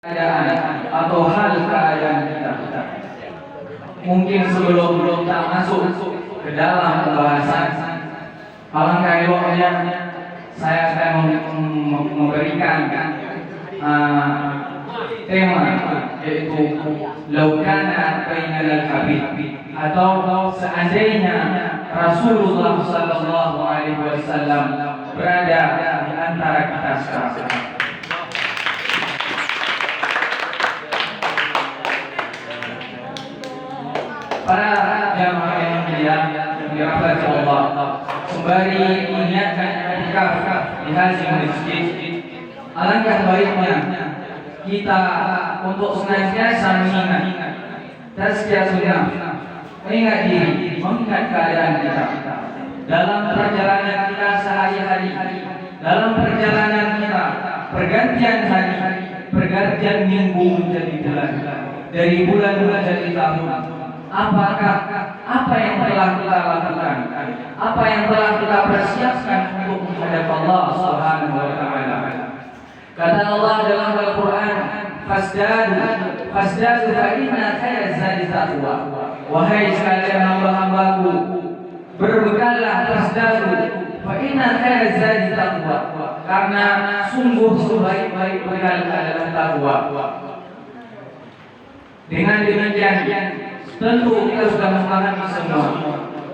keadaan atau hal keadaan kita. Mungkin sebelum kita masuk ke dalam pembahasan, alangkah eloknya saya akan memberikan tema, yaitu laukana bainal habib, atau seandainya Rasulullah sallallahu alaihi wasallam berada di antara kita sekarang. Para jamaah yang mulia yang dirahmati Allah, sembari menyiapkan i'tikaf di hazim masjid, alangkah baiknya kita untuk senantiasa mengingat tazkiyatun nafs, mengingat diri, mengingat keadaan kita dalam perjalanan kita sehari-hari, dalam perjalanan kita pergantian hari, pergantian minggu menjadi bulan, dari bulan menjadi tahun. Apakah apa yang telah kita lakukan, apa yang telah kita persiapkan untuk menghadap Allah Subhanahu wa taala? Kata Allah dalam Al-Qur'an, fasdadu fa inna khairaz zadi taqwa. Wahai sekalian hamba-hambaku, berbekallah, fasdadu fa inna khairaz zadi taqwa, karena sungguh sebaik-baik bekal adalah takwa. Dengan demikian tentu kita sudah memahami semua,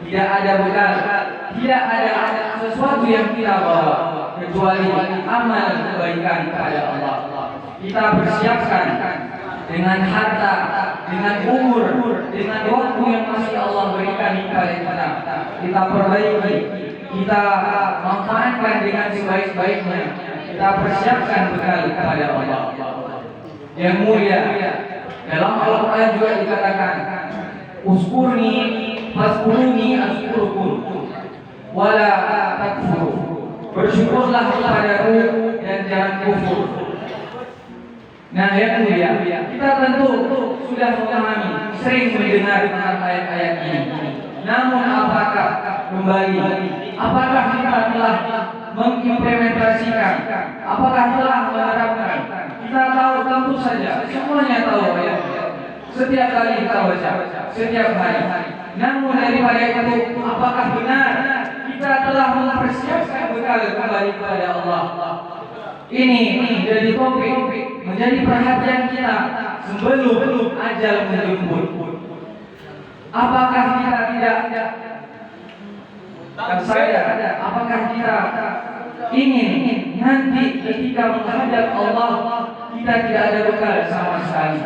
tidak ada bekal, tidak ada sesuatu yang kita bawa kecuali amal kebaikan kepada Allah. Kita persiapkan dengan harta, dengan umur, dengan waktu yang masih Allah berikan kepada kita. Kita perbaiki, kita manfaatkan dengan sebaik-baiknya. Kita persiapkan bekal kepada Allah. Yang mulia, dalam Al-Quran juga dikatakan, uskurni faskuruni askurukum wala takfuru. Bersyukurlah kepadaku dan jangan kufur. Nah, yang mulia, kita tentu sudah memahami, sering mendengar ayat-ayat ini. Namun apakah kembali, apakah kita telah mengimplementasikan, apakah telah menerapkan? Kita tahu tentu saja, semuanya tahu ya. Setiap kali kita baca, setiap hari. Namun daripada itu, apakah benar kita telah mempersiapkan bekal kembali kepada Allah? Ini menjadi topik, menjadi perhatian kita sebelum ajal menjemput. Apakah kita tidak? Dan saya, apakah kita ingin nanti ketika menghadap Allah kita tidak ada bekal sama sekali?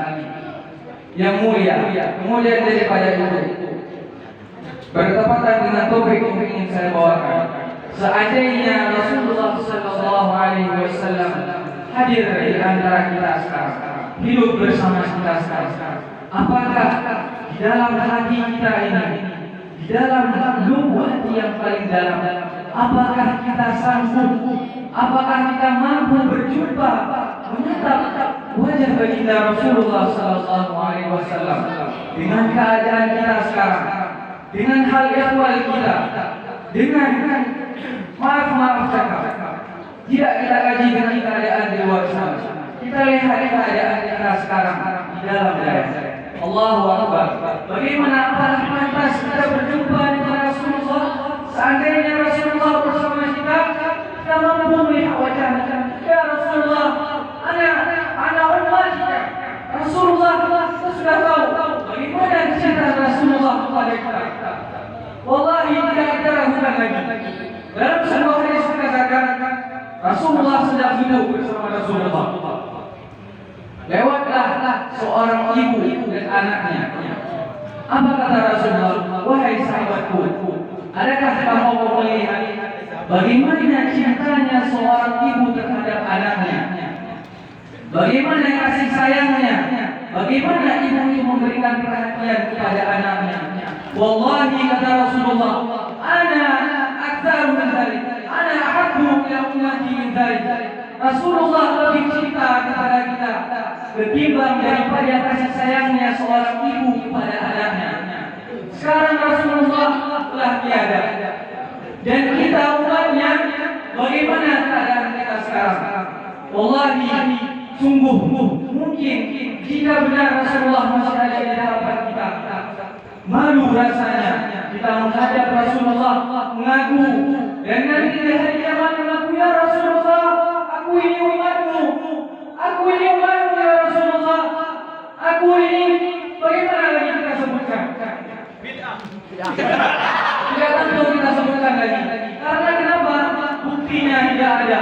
Yang mulia, kemudian daripada itu, bertepatan dengan topik yang ingin saya bawakan, seandainya Rasulullah sallallahu alaihi wasallam hadir di antara kita sekarang, hidup bersama kita sekarang, apakah di dalam hati kita ini, di dalam lubuk hati yang paling dalam, apakah kita sanggup, apakah kita mampu berjumpa, menatap wajah baginda Rasulullah sallallahu alaihi wasallam dengan keadaan kita sekarang, dengan hal ehwal kita, dengan maaf cakap, tidak kita kaji dengan keadaan di luar sana. Kita lihat keadaan kita sekarang di dalam dada. Allahu Akbar. Bagaimana apakah pantas kita berjumpa dengan Rasulullah? Seandainya Rasulullah bersama kita mampu melihat wajahnya. Ya Rasulullah, ana ummatika. Rasulullah, kita sudah tahu bagaimana cinta Rasulullah kepada kita. Wallahi tidak kita ragukan lagi. Dalam sebuah hadis dikatakan Rasulullah sedang duduk bersama Rasulullah. Lewatlah seorang ibu dan anaknya. Apa kata Rasulullah? Wahai sahabatku, adakah kamu melihat bagaimana cintanya seorang ibu terhadap anaknya? Bagaimana kasih sayangnya? Bagaimana ibu itu memberikan perhatian kepada anaknya? Wallahi kata Rasulullah, ana aktsaru min dzalik, ana ahabbu ila ummati min dzalik. Rasulullah lebih cinta kepada kita ketimbang daripada kasih sayangnya seorang ibu kepada anaknya. Sekarang Rasulullah telah tiada, dan kita umatnya, bagaimana keadaan kita sekarang? Wallahi Sungguh mungkin jika benar Rasulullah masih ada di hadapan kita, malu rasanya kita menghadap Rasulullah mengaku, dan nanti di hari kiamat mengaku, ya Rasulullah, aku ini umatmu, aku ini umatmu ya Rasulullah, aku ini. Bagaimana lagi kita sebutkan? Tidak tentu kita sebutkan lagi. Karena kenapa? Buktinya tidak ada.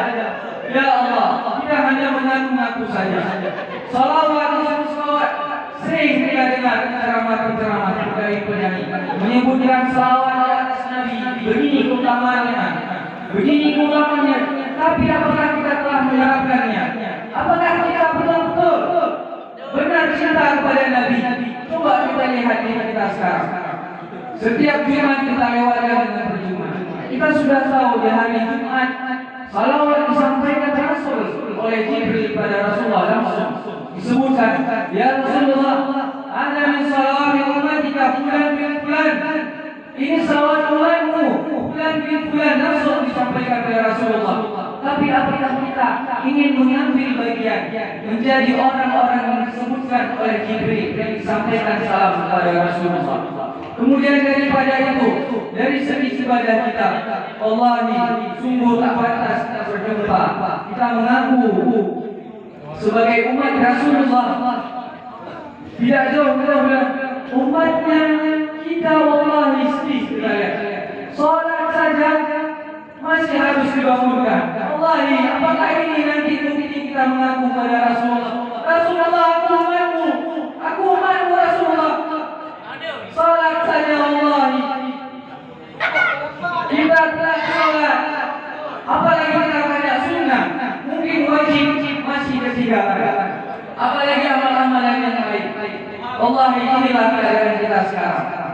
Ya Allah, kita hanya mengaku-ngaku saja. Salawat sering kita dengar ceramah-ceramah dari penyanyi menyebutkan salawat di atas Nabi, begini keutamaannya, begini keutamaannya. Tapi apakah kita telah menerapkannya? Apakah kita betul-betul benar cinta kepada Nabi? Coba kita lihat diri kita sekarang. Setiap Jumat kita lewatkan dengan perjumpaan. Kita sudah tahu di hari Jumat salawat disampaikan Rasul oleh Jibril pada Rasulullah langsung disebutkan, ya Rasulullah, ada min salawat umatika fulan bin fulan. Ini salawat umatmu fulan bin fulan, langsung disampaikan oleh Rasulullah. Tapi apakah kita ingin mengambil bagian menjadi orang-orang yang disebutkan oleh Jibril yang disampaikan salam kepada Rasulullah? Kemudian daripada itu, dari segi ibadah kita, wallahi sungguh tak pantas kita berjumpa. Kita mengaku sebagai umat Rasulullah, tidak jauh-jauh umatnya kita, wallahi sedih sekali. Salat saja masih harus dibangunkan. Wallahi, apakah ini nanti bukti kita mengaku pada Rasulullah? Rasulullah, aku umatmu, aku umatmu Rasulullah. Salat saja, wallahi kita telah salat, apalagi kita ada sunnah, mungkin wajib masih ketinggalan, apalagi amal-amal yang lain. Wallahi inilah keadaan kita sekarang.